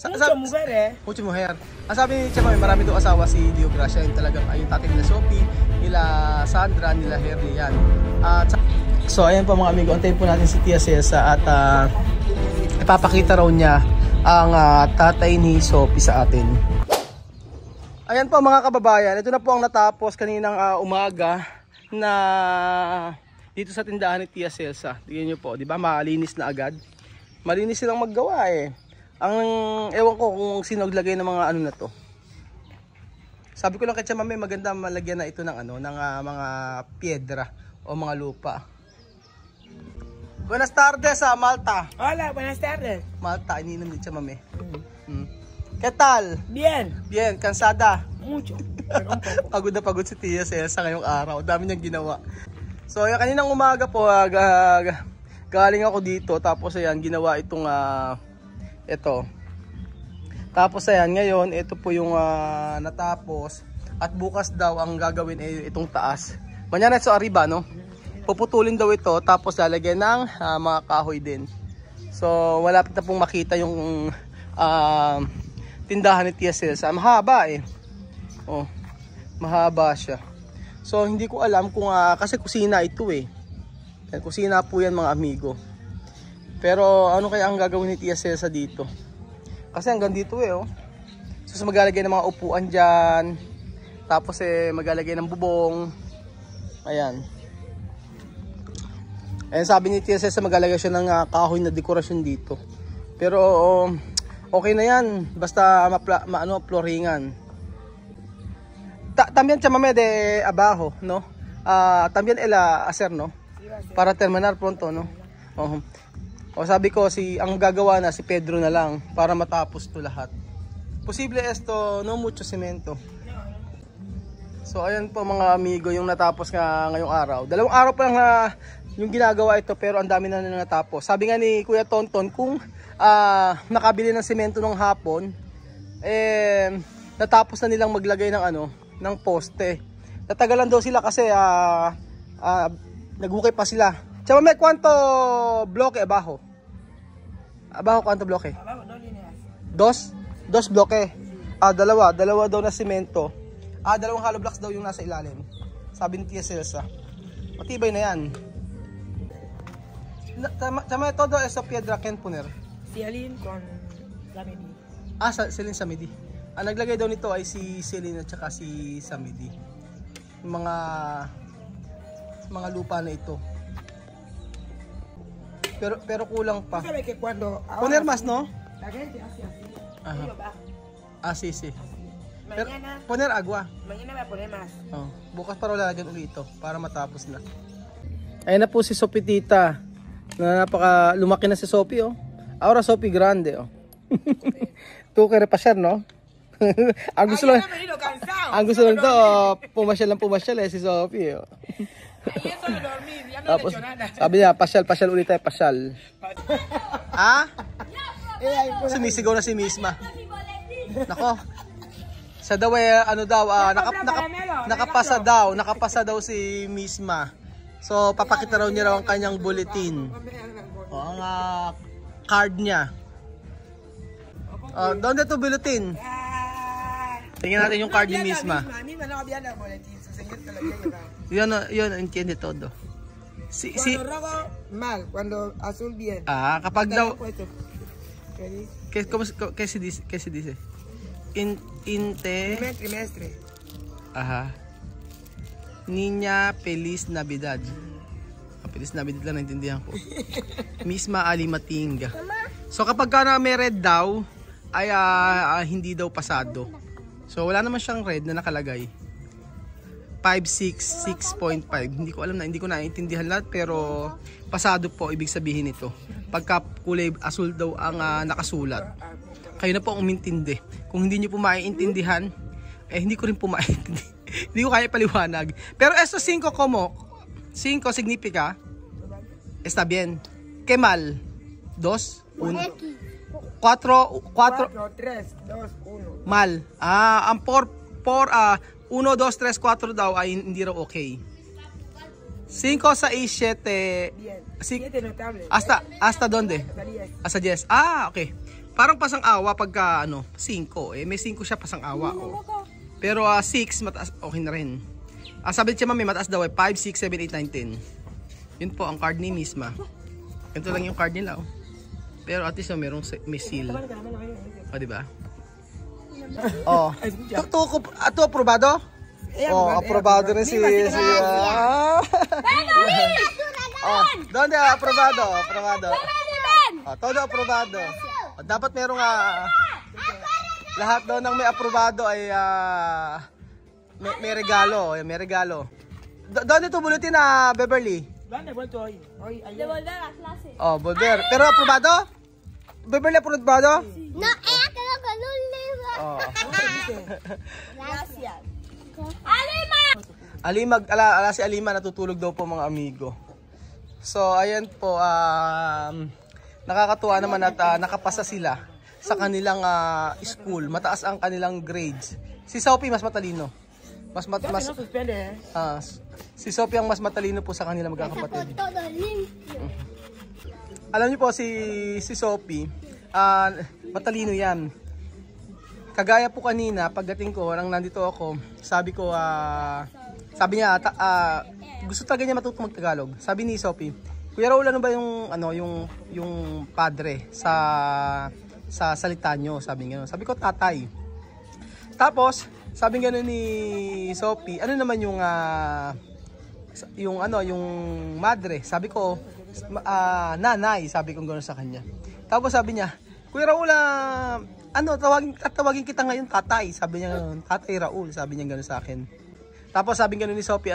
Mucho mujer. Ang sabi ni Chama, marami daw asawa si Dio Gracia. Yung talagang yung tatay nila Sophie, nila Sandra, nila Herly yan. So ayan po mga amigo, antayin po natin si Tia Cesa at ipapakita raw niya ang tatay ni Sophie sa atin. Ayan po mga kababayan, ito na po ang natapos kaninang umaga na dito sa tindahan ni Tia Cesa. Tingnan nyo po, di ba malinis na agad? Malinis silang maggawa eh. Ang ewan ko kung sino naglagay ng mga ano na to. Sabi ko lang kay Chama, maganda malagyan na ito ng ano, ng mga piedra o mga lupa. Buenas tardes Malta. Hola, buenas tardes. Malta, ininom ni Chama. ¿Qué tal? Bien. Bien, cansada? Mucho. Pagod na pagod si Tia Cesa ngayong araw. Dami niyang ginawa. So, kaninang umaga po, galing ako dito. Tapos, ayan, ginawa itong, ito. Tapos, ayan, ngayon, ito po yung natapos. At bukas daw, ang gagawin ay itong taas. Mañana ito arriba, no? Puputulin daw ito. Tapos, lalagyan ng mga kahoy din. So, malapit na pong makita yung tindahan ni Tia Cesa. Mahaba eh. Oh, mahaba siya. So hindi ko alam kung kasi kusina ito eh. Kusina po yan mga amigo. Pero ano kaya ang gagawin ni Tia Cesa dito? Kasi hanggang dito eh oh. So maglalagay ng mga upuan dyan. Tapos maglalagay ng bubong. Ayan. Ayan, sabi ni Tia Cesa maglalagay siya ng kahoy na dekorasyon dito. Pero okay na yan. Basta floringan. También chamame de abajo, ¿no? También el hacer, ¿no? Para terminar pronto, ¿no? O sabi ko, ang gagawa na si Pedro na lang para matapos to lahat. Posible esto, no mucho cemento. So ayan po mga amigo, yung natapos nga ngayong araw. 2 araw pa lang yung ginagawa ito, pero ang dami na natapos. Sabi nga ni Kuya Tonton, kung nakabili ng semento nung hapon, natapos na nilang maglagay ng ano, ng poste. Natagalan daw sila kasi naghukay pa sila. Chama, ¿cuánto bloque abajo? Abajo, ¿cuánto bloque? Abajo, 2 líneas. 2 bloque. Dalawa daw na semento. 2 hollow blocks daw yung nasa ilalim. Sabi ni Tia Cesa. Matibay na yan. Chama, todo eso piedra ken poner. Sialin con Samedi. Silin Samedi. Ang naglagay daw nito ay si Celine at saka si Samedi. Yung mga lupa na ito. Pero kulang pa. Poner mas, no? La gente hace así. Sí. Mañana, poner agua. Mañana voy a poner más. Bukas para lalagyan ulit ito para matapos na. Ayun na po si Sophie tita. Na lumaki na si Sophie oh. Ahora Sophie grande oh. Tu que repasar, no? ang gusto lang to, pumasyal si Sophie. Oh. Tapos, sabi niya, pasyal ulit tayo, pasyal. Sumisigaw na si Misma. Nako. Sa daw nakapasa daw si Misma. So, papakita raw niya raw ang kanyang bulletin. Ang card niya. Donde tu bulletin? Tingnan natin yung card ni Misma. Yun, entiende todo. Cuando rojo, mal. Cuando azul, bien. Kapag daw... ¿Qué se dice? Trimestre. Niña, Feliz Navidad. Feliz Navidad lang naintindihan ko. Misma alimatinga. So kapag may red daw, ay hindi daw pasado. So wala naman siyang red na nakalagay. 5, 6, 6.5. Hindi ko naiintindihan lahat, pero pasado po ibig sabihin ito. Pagka kulay asul daw ang nakasulat. Kayo na po ang umintindi. Kung hindi niyo po maiintindihan, hindi ko rin po maiintindihan. Hindi ko kaya paliwanag. Pero esto 5 como 5 significa está bien. ¿Qué mal? 2, 1. 4, 3, 2, 1. Mal. Ang 1, 2, 3, 4 daw ay hindi raw okay. 5, 6, 7. 7 notable. ¿Hasta dónde? Hasta 10. Hasta 10. Okay. Parang pasang-awa pagka 5. May 5 siya pasang-awa. Pero 6 mataas, okay na rin. Sabi niya may mataas daw 5, 6, 7, 8, 9, 10. Yun po ang card ni Misma. Ito lang yung card nila. Pero at least merong may seal. Diba? Ito aprobado? Aprobado rin si ¿dónde aprobado? Todo aprobado. Dapat merong lahat daw ng may aprobado ay may regalo, may regalo. ¿Dónde tu boletín Beverly? ¿Dónde he vuelto hoy? De volver a clase. Volver. ¿Pero aprobado? ¿Beverly aprobado? No, ella quedó con un libro. Gracias. ¡Alima! Si Alima natutulog daw po mga amigo. So ayan po, nakakatuwa naman at nakapasa sila sa kanilang school. Mataas ang kanilang grades. Si Sophie mas matalino. Si Sophie ang mas matalino po sa kanila magkakapatid. Alam niyo po si Sophie, matalino 'yan. Kagaya po kanina pagdating ko, nang nandito ako, sabi niya gusto talaga niya matutong mag-Tagalog. Sabi ni Sophie, Kuya Raul, ano ba yung padre sa salita nyo? Sabi niya. Sabi ko tatay. Tapos sabi gano'n ni Sophie, ano naman yung madre? Sabi ko nanay, sabi ko gano'n sa kanya. Tapos sabi niya, Kuya Raul, tawagin kita ngayon tatay. Sabi niya gano'n, Tatay Raul, sabi niya gano'n sa akin. Tapos sabi gano'n ni Sophie,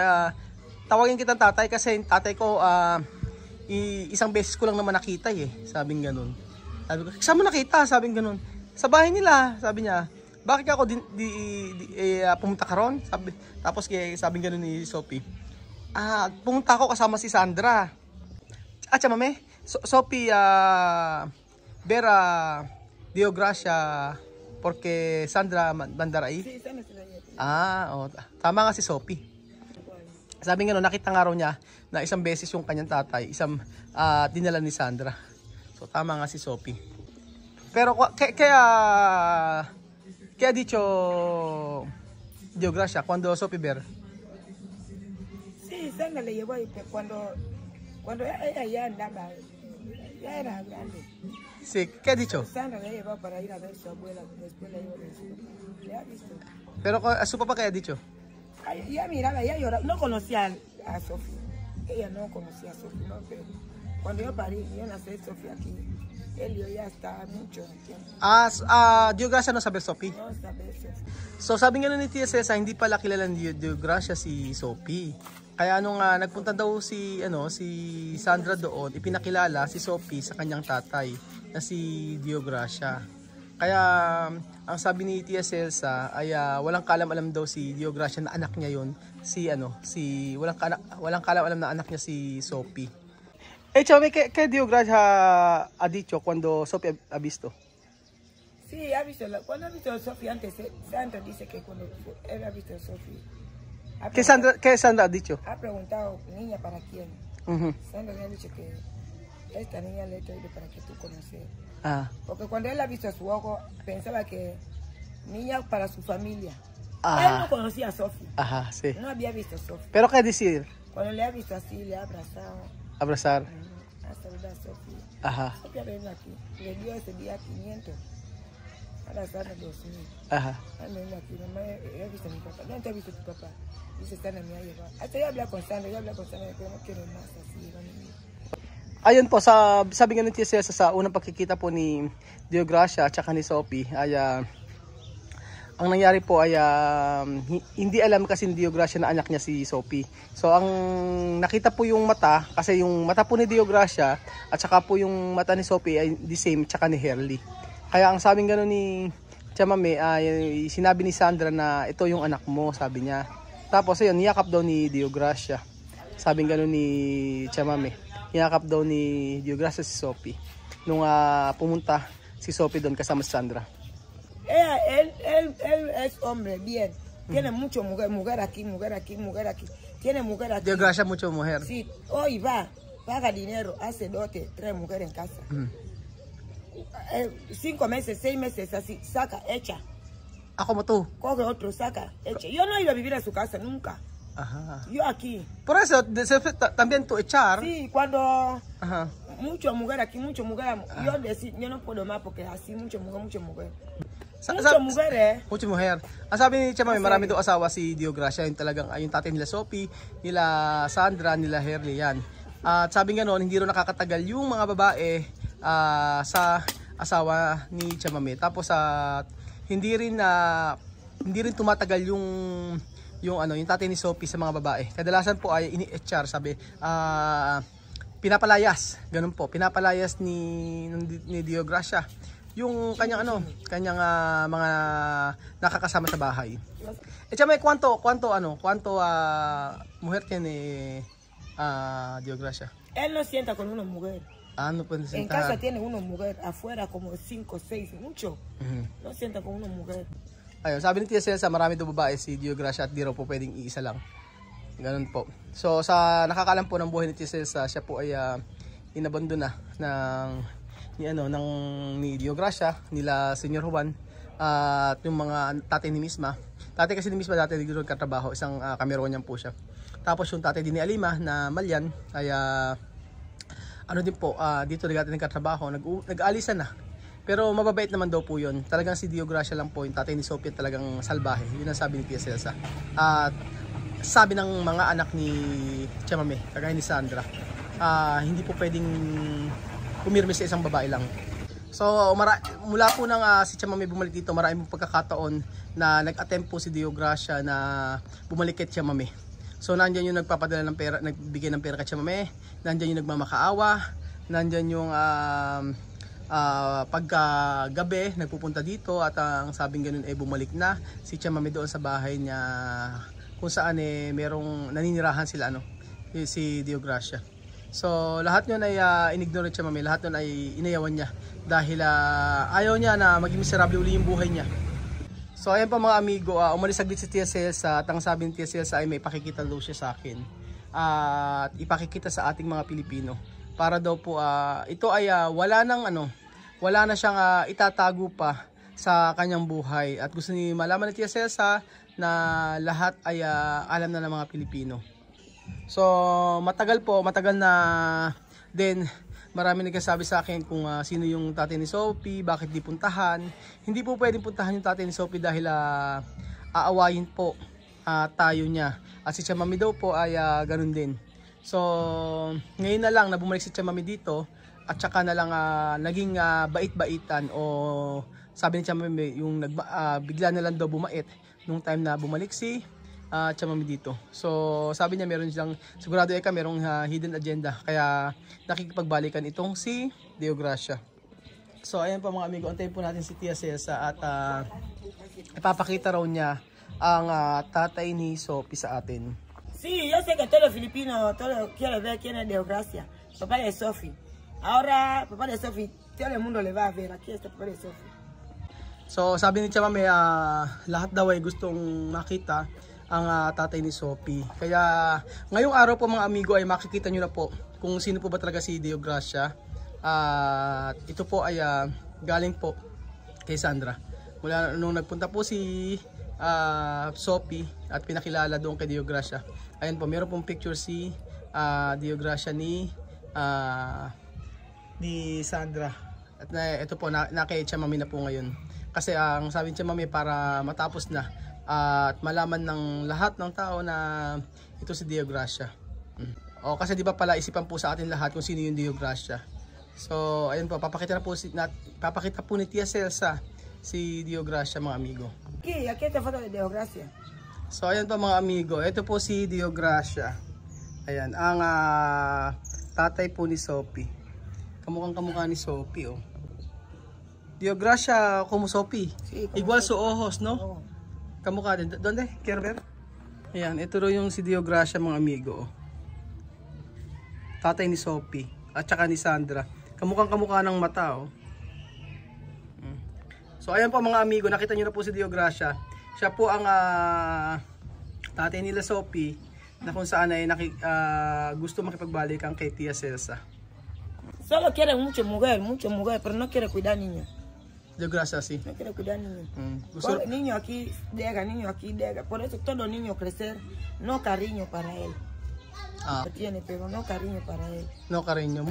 tawagin kita tatay kasi tatay ko isang beses ko lang naman nakita Sabi niya gano'n. Sabi ko, saan mo nakita? Sabi niya gano'n. Sa bahay nila, sabi niya. Bakit ako pumunta ka ron? Tapos sabi gano'n ni Sophie, pumunta ako kasama si Sandra. Mame, Sophie, Vera, Dio Gracia, porque Sandra mandara ahí. Tama nga si Sophie. Sabi nga nakita nga raw niya na isang beses yung kanyang tatay, isang dinala ni Sandra. So tama nga si Sophie. Pero kaya dicho Dio Gracia cuando Sophie Ver. Sí, Sandra le llevó cuando ella ya andaba, ya era grande. Sí, ¿qué ha dicho? Sandra le llevó para ir a ver su abuela, después le llevó a su abuela. ¿Le ha visto? Pero a su papá, ¿qué ha dicho? Ella miraba, ella lloraba, no conocía a Sofía. Ella no conocía a Sofía, ¿no? Pero cuando yo parí, yo nací Sofía aquí. Él y yo ya estaba mucho tiempo. Dio Gracia no sabi Sophie? No sabi Sophie. So sabi nga ni Tia Cesa, hindi pala kilala ni Dio Gracia si Sophie. Kaya nung nagpunta daw si Sandra doon, ipinakilala si Sophie sa kanyang tatay na si Dio Gracia. Kaya ang sabi ni Tia Celsa ay walang kaalam-alam daw si Dio Gracia na anak niya yon, walang kaalam-alam na anak niya si Sophie. Chame, ¿qué Dio Gracia ha dicho cuando Sophie ha visto? Sí, ha visto. Cuando ha visto a Sophie antes, Sandra dice que cuando él ha visto a Sophie. ¿Qué Sandra ha dicho? Ha preguntado, niña, ¿para quién? Sandra le ha dicho que esta niña le he traído para que tú conoces. Porque cuando él ha visto a su ojo, pensaba que niña para su familia. Él no conocía a Sophie. Sí. No había visto a Sophie. ¿Pero qué decir? Cuando le ha visto así, le ha abrazado. Abrazar. A saludar a Sophie. Sophie venido aquí. Le dio ese día 500. Ahora sale 2000. Ha venido aquí. Mamá, he visto a mi papá. ¿Dónde te ha visto tu papá? Dice, Sandra me ha llevado. Hasta yo hablé con Sandra, pero no quiero más así. Ayun po, sabi nga ni Tia Cesa sa unang pagkikita po ni Dio Gracia at saka ni Sophie, ay ang nangyari po ay hindi alam kasi ni Dio Gracia na anak niya si Sophie. So ang nakita po yung mata, kasi yung mata po ni Dio Gracia at saka po yung mata ni Sophie ay the same tsaka ni Herly. Kaya ang sabing gano'n ni Chamame ay sinabi ni Sandra na ito yung anak mo, sabi niya. Tapos ayun, niyakap daw ni Dio Gracia. Sabing gano'n ni Chamame. Niyakap daw ni Dio Gracia si Sophie nung pumunta si Sophie doon kasama si Sandra. Él es hombre, bien. Tiene mucho mujer aquí. Tiene mujer aquí. Dio Gracia mucho mujer. Sí, hoy paga dinero, hace 2, 3 mujeres en casa. 5 meses, 6 meses, así, saca, echa. Ako mo to. Coge otro, saca, echa. Yo no iba a vivir en su casa nunca. Ajá. Yo aquí. Por eso, también tú echar. Sí, cuando Ajá. mucha mujer aquí, mucha mujer, yo no puedo más porque así mucha mujer. Muchas mujeres. Muchas mujer. Ang sabi ni Chamami, marami daw asawa si Dio Gracia. Yung talagang, yung tatay nila Sophie, nila Sandra, nila Herly yan. At sabi nga noon, hindi rin nakakatagal yung mga babae sa asawa ni Chamami. Tapos hindi rin tumatagal yung tatay ni Sophie sa mga babae. Kadalasan po ay ini-HR, sabi, pinapalayas, ganun po, pinapalayas ni Dio Gracia yung kanyang mga nakakasama sa bahay. Chamay, cuánto mujer tiene Dio Gracia? Él no sienta con una mujer. No puede sentar. En casa tiene una mujer, afuera como 5, 6, mucho. No sienta con una mujer. Ayun, sabi ni Tia Celsa, marami daw babae si Dio Gracia at di raw po pwedeng iisa lang. Ganun po. So sa nakakaalam po ng buhay ni Tia Celsa, siya po ay inabondo na ni Dio Gracia, nila Senyor Juan, at yung mga tatay ni Misma. Tatay kasi ni Misma dati dito nagkatrabaho, isang Cameronian po siya. Tapos yung tatay din ni Alima na Malyan ay din po, dito nagkatrabaho, nag-aalisan na. Pero mababait naman daw po yun. Talagang si Dio Gracia lang po, yung tatay ni Sophie, talagang salbahe. Yun ang sabi ni Tia Celsa. At sabi ng mga anak ni Chamami, kagaya ni Sandra, hindi po pwedeng pumirmi sa isang babae lang. So mula po nang si Chamami bumalik dito, maraming pagkakataon na nag-attempt po si Dio Gracia na bumalik kay Chamami. So nandiyan yung nagpapadala ng pera, nagbigay ng pera kay Chamami, nandiyan yung nagmamakaawa, nandiyan yung pagkagabi nagpupunta dito at ang sabing ganun bumalik na si Chamami doon sa bahay niya kung saan merong naninirahan sila si Dio Gracia. So lahat yun ay inignore ni Chamami, lahat yun ay inayawan niya dahil ayaw niya na maging miserable uli yung buhay niya. So ayan pa mga amigo, umalis saglit si Tia Celsa at ang sabi ni Tia Celsa ay may pakikita daw siya sa akin at ipakikita sa ating mga Pilipino para daw po ito ay wala na siyang itatago pa sa kanyang buhay at gusto niya malaman ni Tia Celsa na lahat ay alam na ng mga Pilipino. So matagal na din marami nagsasabi sa akin kung sino yung tatay ni Sophie, bakit di puntahan. Hindi po pwedeng puntahan yung tatay ni Sophie dahil aawayin po tayo niya. At si Chamami daw po ay ganun din. So ngayon na lang na bumalik si Chamami dito at saka na lang naging bait-baitan o sabi ni Chamami yung bigla na lang daw bumait nung time na bumalik si Chamami dito. So sabi niya meron siyang sigurado merong hidden agenda kaya nakikipagbalikan itong si Dio Gracia. So ayan pa mga amigo, antayin po natin si Tia Celsa at ipapakita raw niya ang tatay ni Sophie sa atin. Sí, yo sé que todos los filipinos quieren ver quién es Dio Gracia, papá de Sophie. Ahora papá de Sophie, todo el mundo le va a ver, aquí está papá de Sophie. So sabi ni Chamami lahat daw ay gustong makita ang tatay ni Sophie. Kaya ngayong araw po mga amigo ay makikita nyo na po kung sino po ba talaga si Dio Gracia. Ito po ay galing po kay Sandra. Mula nung nagpunta po si Sophie at pinakilala doon kay Dio Gracia. Ayan po, meron pong picture si Dio Gracia ni Sandra. At ito po, kay Chamami na po ngayon. Kasi ang sabi ni Chamami para matapos na at malaman ng lahat ng tao na ito si Dio Gracia. Kasi di ba pala isipan po sa atin lahat kung sino yung Dio Gracia. So ayun po, papakita po ni Tia Celsa si Dio Gracia mga amigo. Aquí está foto de Dio Gracia. So ayan pa mga amigo, ito po si Dio Gracia. Ayan, ang tatay po ni Sophie. Kamukha ni Sophie Dio Gracia como Sophie. Sí, como igual su ojos, no? Oh. Kamukha din. Donde? Quiero ver. Ayan, ito rin yung si Dio Gracia mga amigo. Tatay ni Sophie at saka ni Sandra. Kamukha ng mata So ayan po mga amigo, nakita nyo na po si Dio Gracia. Siya po ang tatay nila Sophie na kung saan ay gusto makipagbalikan kay Tia Celsa. Solo quiere mucho mujer, pero no quiere cuidar niños. Dio Gracia, sí. No quiere cuidar niños. Gusto, Niño aquí dega. Por eso todo niño crecer, no cariño para él. Tiene, pero no cariño para él. no cariño.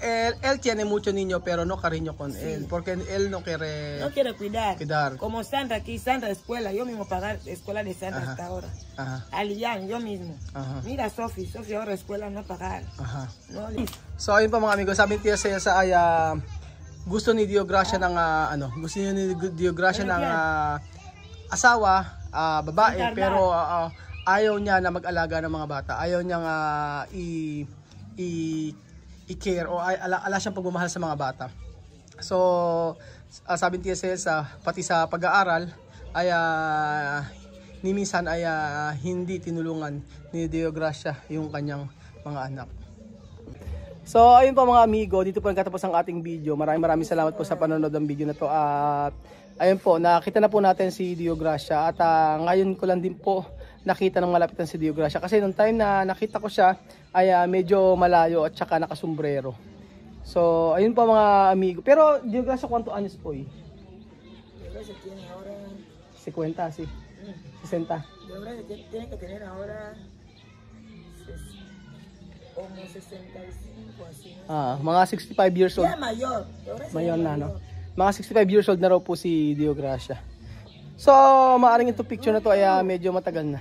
Él tiene mucho niño, pero no cariño con él. Porque él no quiere... No quiere cuidar. Cuidar. Como Sandra aquí, Sandra escuela, yo mismo pagar escuela de Sandra Ajá. hasta ahora. Aha. Alian, yo mismo. Aha. Mira Sophie ahora escuela no pagar. Aha. No, So ayun pa mga amigo, sabi ni Tia Cesa ay gusto ni Dio Gracia ng gusto niya ni Dio Gracia ng asawa, babae, pero ayaw niya na mag-alaga ng mga bata. Ayaw niya i-care o ala siyang pagmamahal sa mga bata. So sabi ni Tia Cesa, pati sa pag-aaral ay ni minsan ay hindi tinulungan ni Dio Gracia yung kanyang mga anak. So ayun po mga amigo, dito po nagtatapos ang ating video. Maraming salamat po sa panonood ng video na to. At ayun po, nakita na po natin si Dio Gracia. At ngayon ko lang din po nakita ng malapitan si Dio Gracia. Kasi nung time na nakita ko siya ay medyo malayo at saka nakasombrero. So ayun po mga amigo. Pero Dio Gracia, ¿cuántos años po? 50, sí. 60. Tiene que tener ahora como 65 así. Mga 65 years old. Ya mayor. Mayor na, no? Mga 65 years old na raw po si Dio Gracia. So, maaring itong picture na to ay medyo matagal na.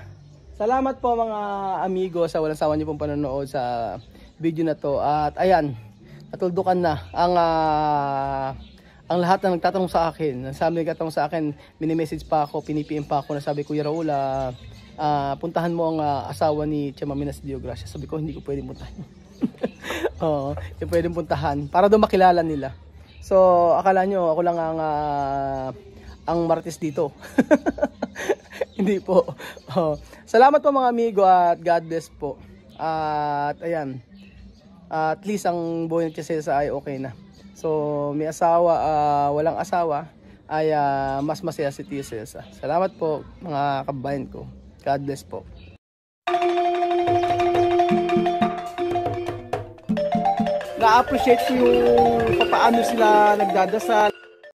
Salamat po mga amigo sa walang sawa niyo pong panonood sa video na to. At ayan, natuldukan na ang lahat na nagtatanong sa akin. Sabi nagtatanong sa akin, mini-message pa ako, pinipm pa ako na sabi, Kuya Raul, puntahan mo ang asawa ni Tia Mami na si Dio Gracia. Sabi ko, hindi ko pwedeng puntahan. Oo, hindi pwedeng puntahan para doon makilala nila. So, akala nyo ako lang ang martis dito. Hindi po. Salamat po mga amigo at God bless po. At ayan, at least ang buhay ng Tia Cesa ay okay na. So, may asawa, walang asawa ay mas masaya si Tia Cesa. Salamat po mga kabayan ko. God bless po. Na-appreciate ko yung paano sila nagdadasal.